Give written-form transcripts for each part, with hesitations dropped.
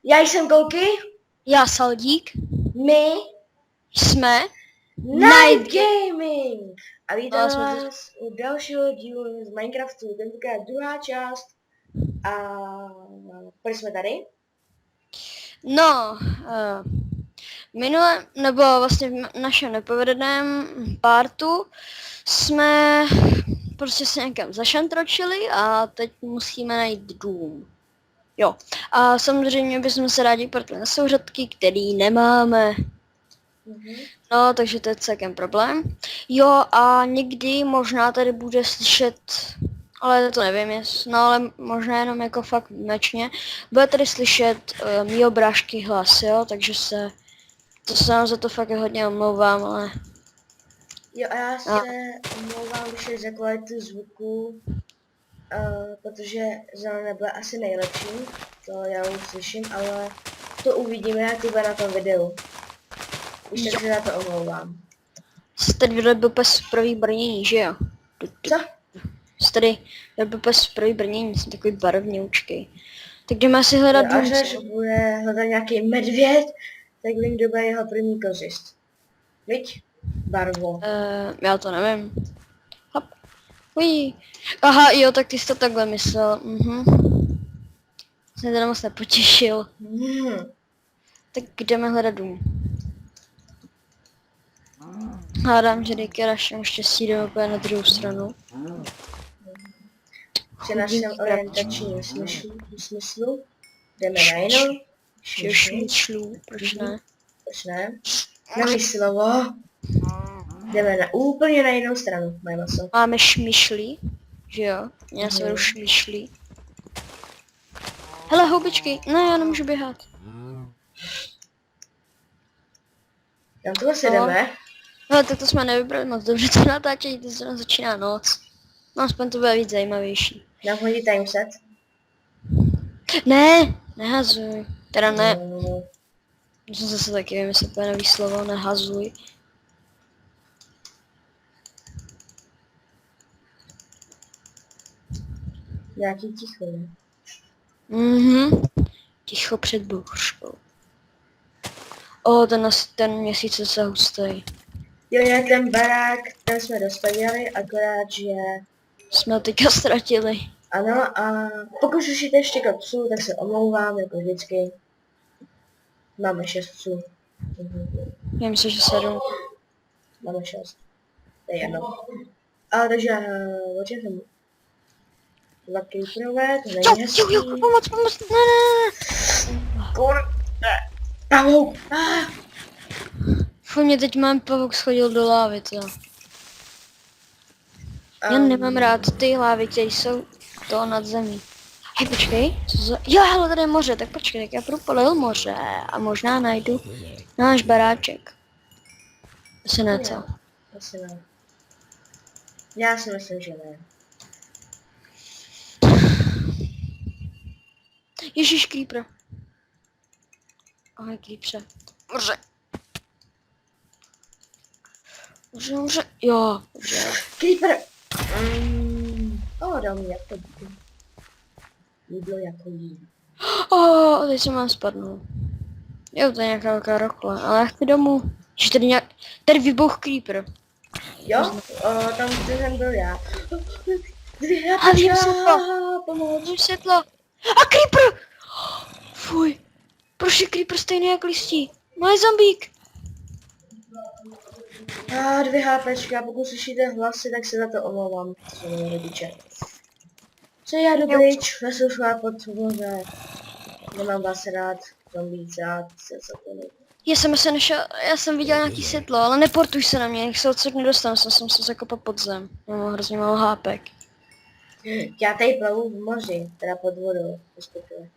Já jsem Kolky, Já Saldík, my jsme Night Gaming a vítám No, jsme vás u dalšího dílu z Minecraftu, tentokrát druhá část a proč jsme tady? No, minule, nebo vlastně v našem nepovedeném partu jsme prostě se někam zašantročili a teď musíme najít dům. Jo, a samozřejmě bychom se rádi protli na souřadky, který nemáme. No, takže to je celkem problém. Jo, a někdy možná tady bude slyšet, ale to nevím, no ale možná jenom jako fakt výjimečně, bude tady slyšet mýho brášky hlas, jo, takže to se vám za to fakt hodně omlouvám, ale... Jo a já se omlouvám už za kvalitu zvuku, protože zrovna nebude asi nejlepší, to já už slyším, ale to uvidíme, jak to bude na tom videu. Už tak se za to omlouvám. Jsi tady vyrobil pes první brnění, že jo? Co? Jsi tady vyrobil pes první brnění, jsem takový barevněučkej. Tak jdeme si hledat dům. Až než bude hledat nějaký medvěd, tak vím, kdo bude jeho první kořist. Viď? Barvo. Já to nevím. Hop. Ují. Aha, jo, tak ty jsi to takhle myslel. Jsem teda moc nepotěšil. Tak jdeme hledat dům. Hádám, že díky našemu štěstí jdeme úplně na druhou stranu. Při našem orientačním smyslu jdeme na jinou. Šmyšlů, proč ne? Proč ne? Nový slovo. Jdeme na úplně na jinou stranu, moje maso. Máme šmyšlí, že jo? Já se vedu šmyšlí. Hele, houbičky, ne, já nemůžu běhat. Tam to asi jdeme. No, tak to jsme nevybrali moc dobře, to natáčení, to se začíná noc. No, aspoň to bude víc zajímavější. Dám hodit timeset. Ne, nehazuj. Teda ne. Musím zase taky vymyslet nový slovo, nehazuj. Nějaký ticho, ne? Ticho před bouřkou. Ten měsíc je se hustý. Jo, jak ten barák, ten jsme dostavěli, akorát, že... Jsme ho teďka ztratili. Ano, a pokud slyšíte ještě psů, tak se omlouvám, jako vždycky. Máme 6 psů. Já myslím, že 7. Máme 6. To je jedno. Ale takže, o čem jsem? Dva creeperové, to není hezký. Jo, pomoc, ne. Kurde. Pavouk. Fuj, mě teď mám pavouk schodil do lávy, to. Já nemám rád ty lávy, které jsou to nad zemí. Hej, počkej, jo, hele, tady je moře, tak počkej, tak já propalil moře a možná najdu náš baráček. Asi ne, co? Asi ne. Já si myslím, že ne. Ježíš, creeper. Ahoj, creepře. Moře. Moře, jo, moře. Creeper! Dal mi jak to bude. Jídlo jako jí. Teď se mám spadnout. Jo, to je nějaká velká rokla, ale já chci domů. Že tady vybuch creeper. Jo, tam jsem byl já. A vidím světlo. Vidím světlo. A creeper! Fuj. Proč je creeper stejný jak listí? Moje zombík. 2 HPčka, pokud slyšíte hlasy, tak se za to omlouvám. Co mě rodiče. Co já jdu pryč, nesou šlát pod moře. Nemám vás rád, zombík rád, co to nejde. Já jsem viděl nějaký světlo, ale neportuj se na mě, jak se odsud nedostanu, jsem se zakopat pod zem. Mám hrozně málo hápek. Já tady plavu v moři, teda pod vodou, respektive.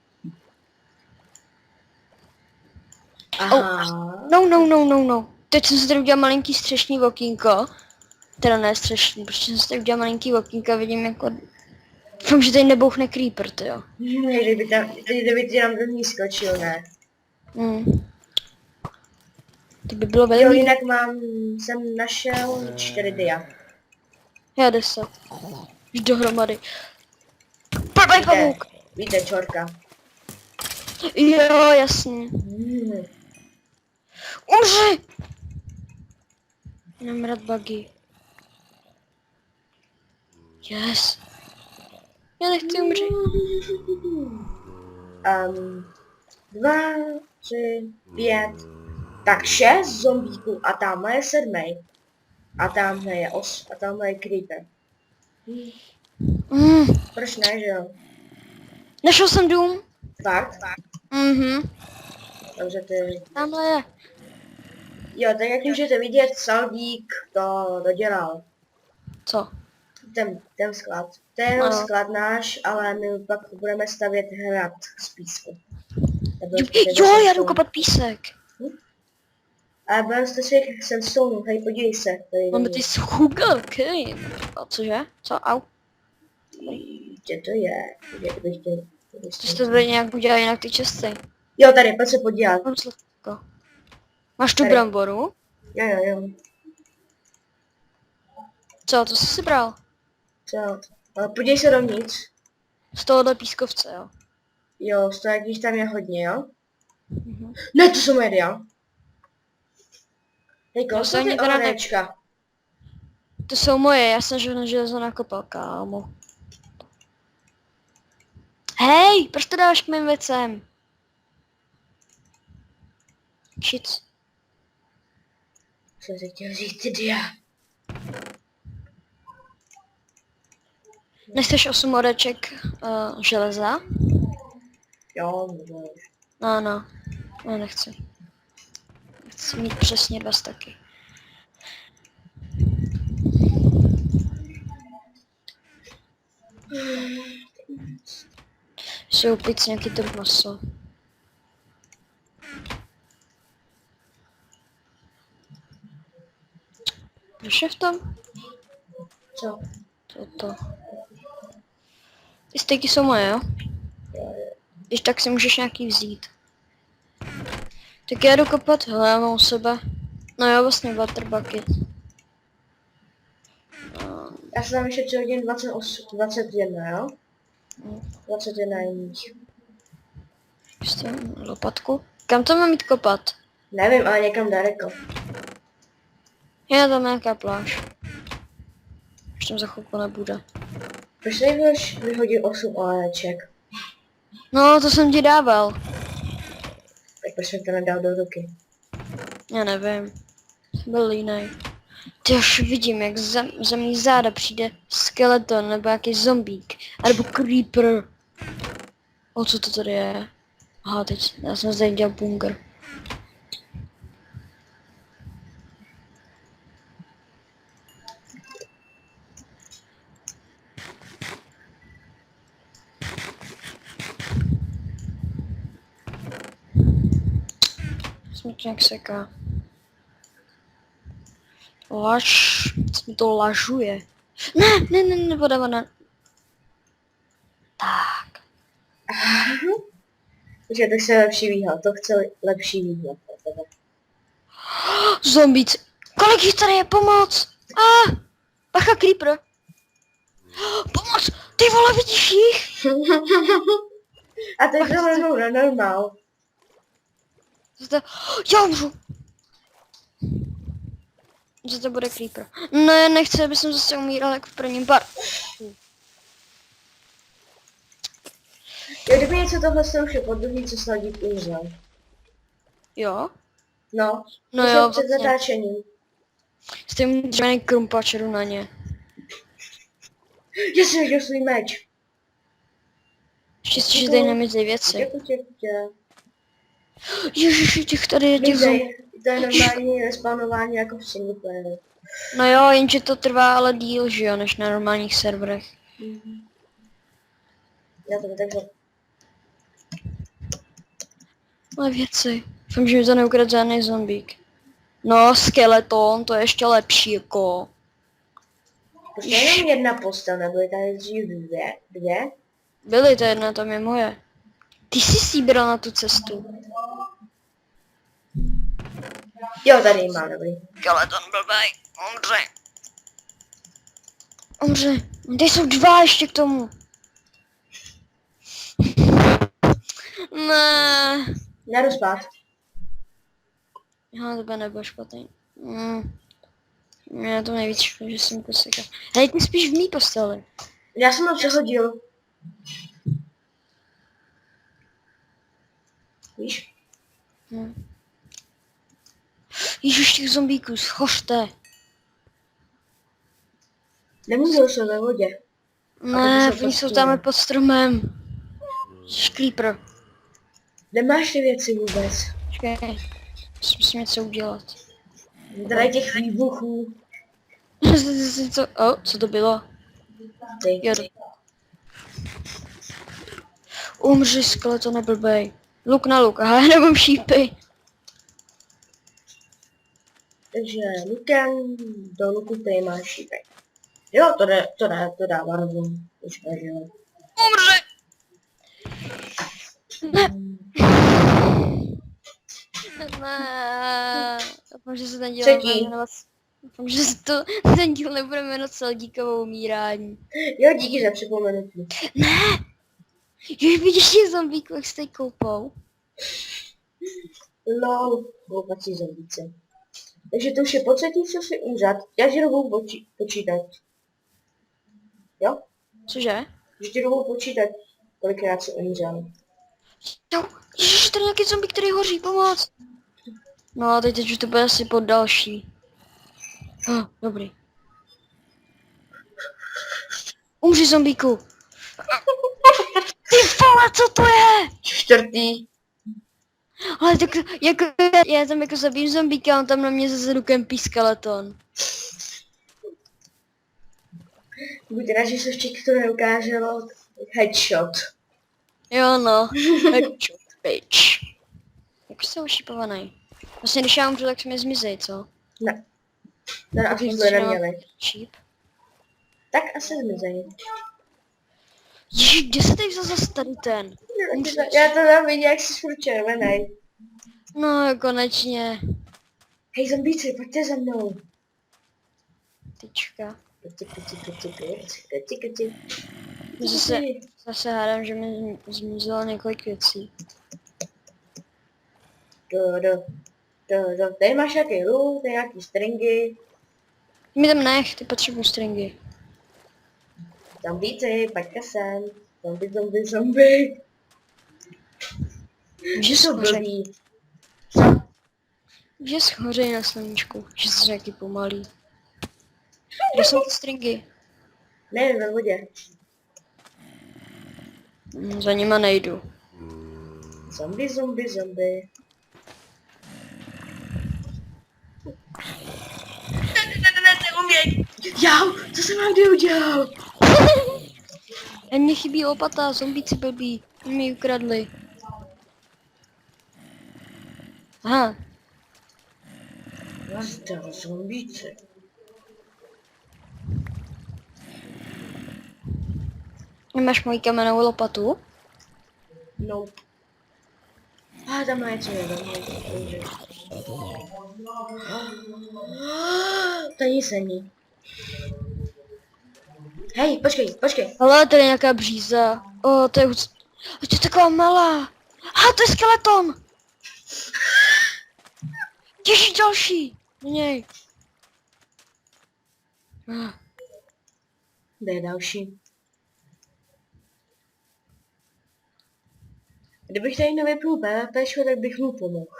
Aha. No. Teď jsem si tady udělal malinký střešní okýnko. Teda ne střešní, protože jsem si tady udělal malinký okýnko a vidím jako... Doufám, že tady nebouchne creeper, tyjo. Kdyby ti tam do ní skočil, ne? To by bylo Jo, velmi... jinak jsem našel 4 dia. Já 10. Už dohromady. Prdaj pavouk! Víte, čorka. Jo, jasně. Umři! Mám rád buggy. Yes. Já nechci umřít. 2, 3, 5. Tak 6 zombíků a tamhle je 7. A tamhle je 8. A tamhle je creeper. Mm. Proč ne, že jo? Našel jsem dům. Fakt? Mhm. Dobře, ty... Tamhle je. Jo, tak jak můžete vidět, Saldík to dodělal. Co? Ten sklad. To je jenom No. sklad náš, ale my pak budeme stavět hrad z písku. Jo, já jdu kopat písek. Ale budeme to svět sandstone, hej, podívej se. Tady Máme ty sugar, okay. A cože? Co? Au. Kde to je? Kde bych chtěl... To jste tady nějak udělali jinak ty česty. Jo, tady, pojď se podívat. Mám sladko. Máš tu Tady. bramboru? Jo. Co, to jsi si bral? Co? Ale podívej se dovnitř. Z tohohle pískovce, jo. Jo, stojak tam je hodně, jo? Mhm. Ne, to jsou média. Hejko, Já co se ty ani teda ne- ohrečka? To jsou moje, já jsem železo nakopal, kámo. Hej, proč to dáš k mým věcem? Shit. Co jsi chtěl říct, ty dia? Nechceš 8 oreček železa? Jo, můžeš. No, nechci. Chci mít přesně 2 staky. Si upít nějaký to maso. Proč je v tom? Co? Toto. Ty stejky jsou moje, jo? Když tak si můžeš nějaký vzít. Tak já jdu kopat, hele, já mám u sebe. No jo, vlastně water bucket. Já jsem tam ještě přihodil 28, 21, jo? 21 je mých. Prostě lopatku. Kam to mám jít kopat? Nevím, ale někam daleko. Je tam nějaká pláž. Už tam za chvilku nebude. Proč nejvíš vyhodil 8 oleček? No, to jsem ti dával. Tak proč mi to nedal do ruky? Já nevím. Byl línej. Ty už vidím, jak za mý záda přijde skeleton, nebo nějaký zombík, nebo creeper. O, co to tady je? Aha, teď, já jsem zde dělal bunker. Jsme to nějak seká. Laž, mi to lažuje. Ne, voda. Tak. Takže to chce lepší výhled, to chce lepší výhled pro tebe. Zombíci. Kolik jich tady je, pomoc? Bacha, creeper. Pomoc, ty vole, vidíš jich? A teď to vezmou na normál. Já umřu. Že to bude creeper. No já nechci, aby jsem zase umíral jak v prvním partu. Jo, kdyby něco tohle se už je podruhý, co Sladík umřel. Jo? No, No to jo, před vlastně. zatáčením. S tím dřevěný krumpač jdu na ně. Že jsi viděl svůj meč. Štěstí, že tady nemizí věci. Tě. Ježiši, těch tady je těch Mizej, to je normální respawnování jako v single playeru. No jo, jenže to trvá ale díl, že jo, než na normálních serverech. Já to takhle. Ale věci. Doufám, že mi to neukradl žádný zombík. No, skeleton, to je ještě lepší, jako. Prostě jenom jedna postel, nebo je tady dřív dvě? Byly, to jedna, tam je moje. Ty jsi síbral na tu cestu. Jo, tady ji mám, dobrý. Skeleton blbej, umře. Tady jsou 2 ještě k tomu. Ne. Já jdu spát. Jo, to by nebyl špatný. Já to nejvíc škoda, že jsem posekal. Hej, ty spíš v mý posteli. Já jsem ho přehodil. Víš? Ježiš, těch zombíků, schořte. Nemůžou se ve vodě. Ne, jsou pod oni jsou stromem. tam pod stromem. Creeper. Nemáš ty věci vůbec. Počkej, musím něco udělat. Tady těch výbuchů. Co to bylo? Ty. Jo. Umři, skeletone blbej. Luk na luk, aha, já nemám šípy. Takže lukem do luku tady máš šípek. Jo, to dává rozum. Počkej, že jo. Umři! Ne. Ne. Doufám, že se ten díl Třetí. nebude jmenovat... Doufám, že se ten díl nebude jmenovat Celdíkovo umírání. Jo, díky za připomenutí. Ne! Když vidíš těch zombíků, jak se tady koupou. Lol, hloupací zombíci. Takže to už je po třetí, co si umřat. Já ti budu počítat. Jo? Cože? Že ti budu počítat, kolikrát si umřel. Jo, ježiš, tady nějaký zombie, který hoří, pomoc. No a teď už to bude asi pod další. Dobrý. Umři, zombíku. Ty vole, co to je? Čtvrtý. Ale tak jako, já tam jako zabijím zombíka a on tam na mě zase kempí skeleton. Buď rád, že se v TikToku neukázalo headshot. Jo no, headshot, bitch. Jak jsi ošípovaný? Vlastně když já umřu, tak se mi zmizej, co? Ne. Ten asi Nic jsme nemám neměli. Šíp. Tak asi zmizej. Ježiš, kde se tady vzal zase tady ten? Já to tam vidím, jak jsi furt červenej. No, konečně. Hej zombíci, pojďte za mnou. Tyčka. Keci. Zase hádám, že mi zmizelo několik věcí. Tady máš nějaký loot, tady nějaký stringy. Mi tam nech, ty potřebuji stringy. Zombíci, pojďte sem. Zombie. Že Jsou schořej. blbý. Že schořej na sluníčku, že jsi nějaký pomalý. Kde jsou ty stringy? Ne, ve vodě. Za nima nejdu. Zombie. Jau, co jsem vám kdy udělal? A mně chybí lopata, zombíci blbí. Mi ji ukradli. Aha, Nazdar, zombíci. nemáš moji kamennou lopatu? No. A tam má něco to nic není. Hej, počkej. Ale tady je nějaká bříza. To je to je taková malá. To je skeleton! Ježiš, další! Na něj. Kde je další? Kdybych tady nevypnul PvPčko, tak bych mu pomohl.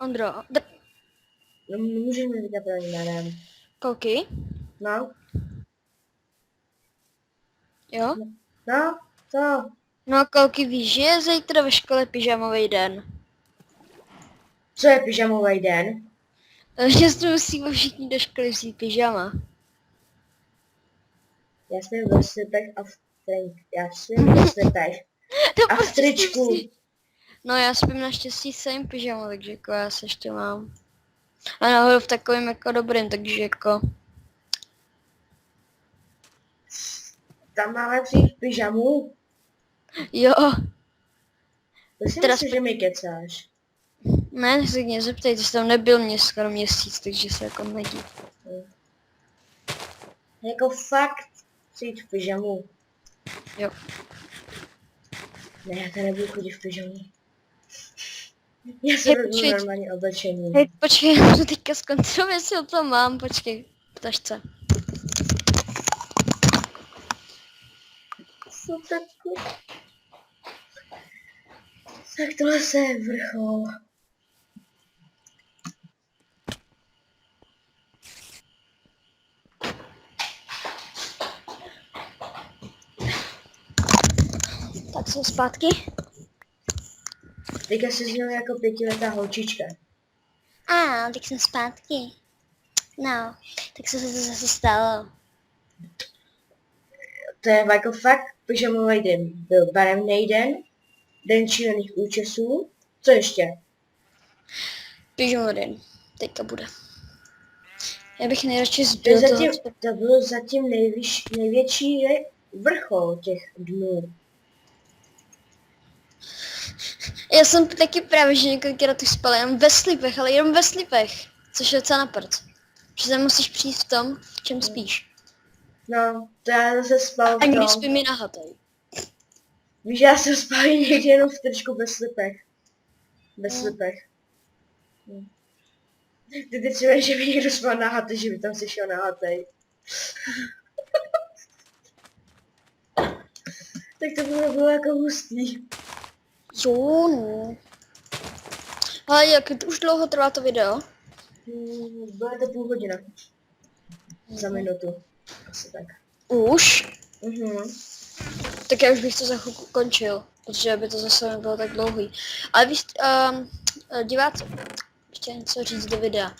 Ondro, No, můžeme vidět pro jménem. kolky? No, Jo? no, co? No kolky víš, že je zítra ve škole pyžamový den. Co je pyžamový den? Že jsme musíme všichni do školy vzít pyžama. Já jsem ve slipech a v trenk. Já jsem ve slipech. To A v prostě tričku. No já spím naštěstí same pyžamo, takže jako já se ještě mám. A nahoru v takovém jako dobrým, takže jako... Tam máme přijít v pyžamu. Jo, To si Teda myslíš, že mi kecáš. Ne, se mě zeptej, ty jsi tam nebyl mě skoro měsíc, takže se jako nediv. Jako fakt chci jít v pyžamu. Jo. Ne, já tady nebudu chodit v pyžamu. Já se vezmu normálně oblečení. Hej, počkej, já to teďka zkontroluji, jestli o tom mám, počkej, v tašce. Co takové? Tak tohle se je vrchol. Tak jsem zpátky. Teďka se zněla jako 5letá holčička. Tak jsem zpátky. No, tak co se to zase stalo? To je jako fakt pyžamový den. Byl barevný den, den šílených účesů. Co ještě? Pyžamoden. Teďka bude. Já bych nejradši To, zbyl je zatím, toho... to byl zatím největší vrchol těch dnů. Já jsem taky právě, že několikrát už spala jenom ve slipech, ale jenom ve slipech. Což je docela na prd. Že se musíš přijít v tom, v čem spíš. No, to já zase spal v A někdy tom. spím i nahatej. Víš, já jsem spal někdy jenom v tričku bez slipech. Bez slipech. Ty třeba, že by někdo spal na hatě, že by tam si šel na hatej. Tak to bylo jako hustý. Jo, no. Ale jak už dlouho trvá to video? Byla to půl hodina. Za minutu. Asi tak. Už? Tak já už bych to za chvilku končil, protože by to zase nebylo tak dlouhý. Ale víš, diváci, ještě něco říct do videa,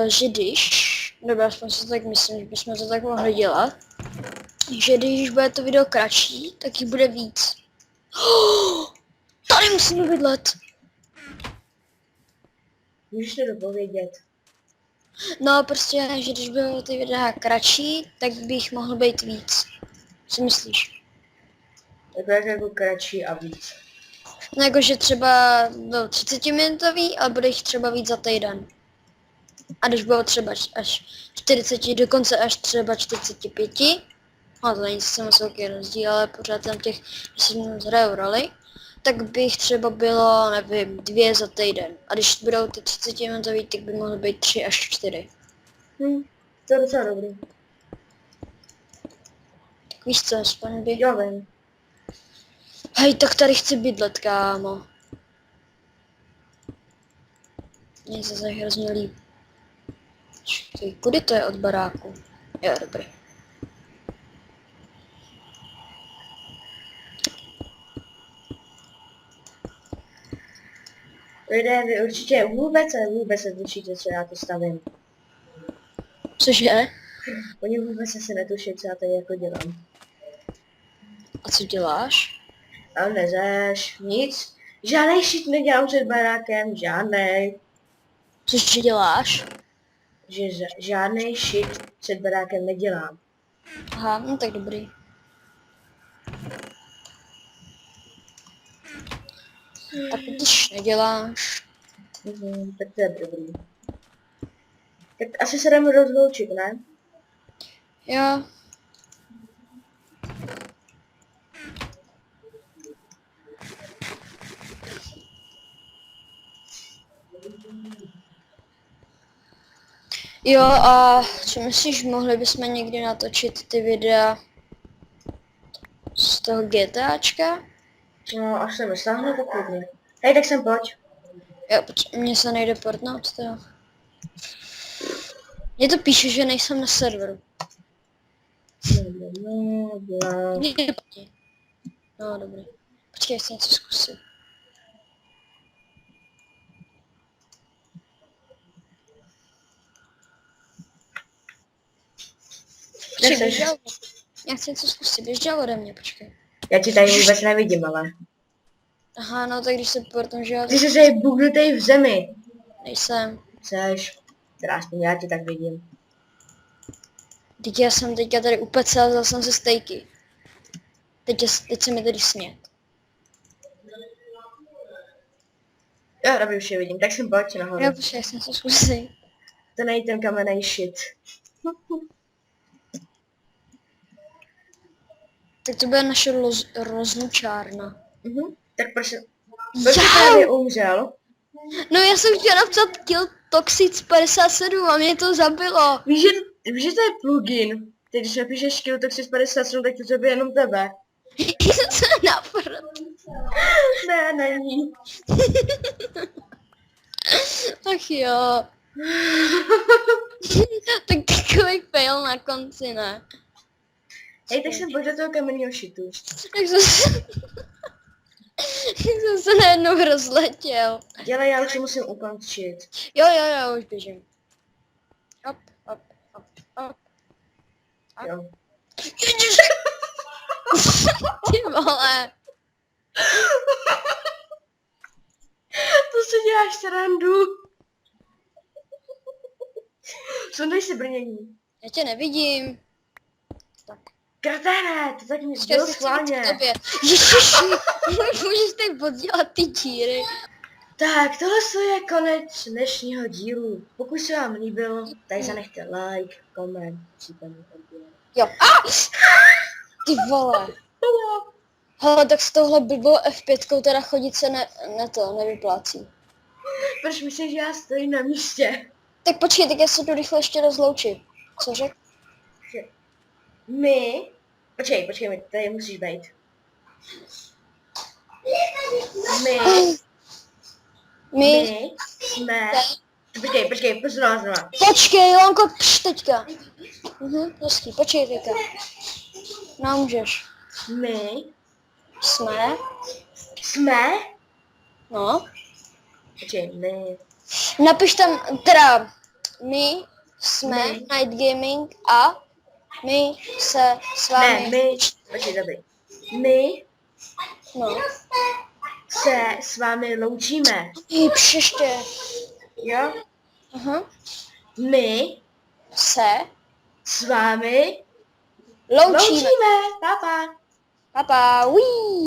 že když, nebo aspoň si to tak myslím, že bychom to tak mohli dělat, že když bude to video kratší, tak jich bude víc. Tady musíme bydlet. Můžeš to dopovědět. No prostě, že když budou ty videa kratší, tak bych mohl být víc. Co myslíš? Tak jako kratší a víc. No jakože třeba byl 30 minutový, ale bude jich třeba víc za týden. A když bylo třeba až 40, dokonce až třeba 45, no to není zase moc velký rozdíl, ale pořád tam těch 10 minut hrajou roli, tak bych třeba bylo, nevím, 2 za týden. A když budou ty 30 minutový, tak by mohly být 3 až 4. To je docela dobrý. Tak víš co, aspoň by... Jo, vím. Hej, tak tady chci bydlet, kámo. Mně se zase hrozně líbí. Počkej, kudy to je od baráku? Jo, dobrý. Lidé, vy určitě vůbec netušíte, co já to stavím. Cože? Oni vůbec se netuší, co já tady jako dělám. A co děláš? A nezeš, nic. Žádnej shit nedělám před barákem, žádnej. Cože děláš? Že žádnej shit před barákem nedělám. Aha, no tak dobrý. Tak když neděláš... Tak to je dobrý. Tak asi se jdeme rozloučit, ne? Jo. Jo, a co myslíš, mohli bychom někdy natočit ty videa z toho GTAčka? No, až se mi stáhne, tak klidně. Hej, tak sem pojď. Jo, mně se nejde portnout, to jo. Mně to píše, že nejsem na serveru. No, dobrý. Počkej, já chci něco zkusit. Počkej, běž dál. Já chci něco zkusit, běž dál ode mě, počkej. Já ti tady vůbec nevidím, ale. Aha, no tak když se portnu, že jo, Ty jsi tady bugnutej v zemi. nejsem. Jseš. Teda aspoň já tě tak vidím. Teď já jsem teďka tady upecel, vzal jsem si stejky. Teď se mi tady snět. Já právě už je vidím, tak jsem pojď nahoru. Já počkej, jsem se zkusím. To není ten kamenný shit. Tak to bude naše rozlučárna. Tak proč jsi právě umřel? No já jsem chtěla napsat Kill Toxic 57 a mě to zabilo. Víš, že to je plugin. Ty když napíšeš Kill Toxic 57, tak to zabije jenom tebe. Co na prd? Ne, není. Ach jo. Tak takový fail na konci, ne? Hej, tak jsem pojď do toho kamenného shitu. Jak jsem se najednou rozletěl. Dělej, já už si musím ukončit. Jo, už běžím. Hop. Jo. Ježiš. Ty vole. To si děláš srandu. Sundej si brnění. Já tě nevidím. Kraténe, to tak mě bylo schválně. Ježiši, můžeš tady poddělat ty díry. Tak, tohle je konec dnešního dílu. Pokud se vám líbil, tady zanechte like, koment, případně odběr. Jo. Ty vole. Hele, tak s touhle blbou F5 teda chodit se nevyplácí. Proč myslíš, že já stojím na místě? Tak počkej, tak já se jdu rychle ještě rozloučit. Co řek? My... Počkej, tady musíš být. My jsme... Počkej, znova. Počkej, Lonko, teďka. Hezký, počkej teďka. No, můžeš. My Jsme? No. Počkej, my... Napiš tam, teda, my jsme Night Gaming a my se s vámi... Počkej, dobrý. My No. se s vámi loučíme. Příště. Jo? Aha. My Se s vámi loučíme. Papa. Papa, uí.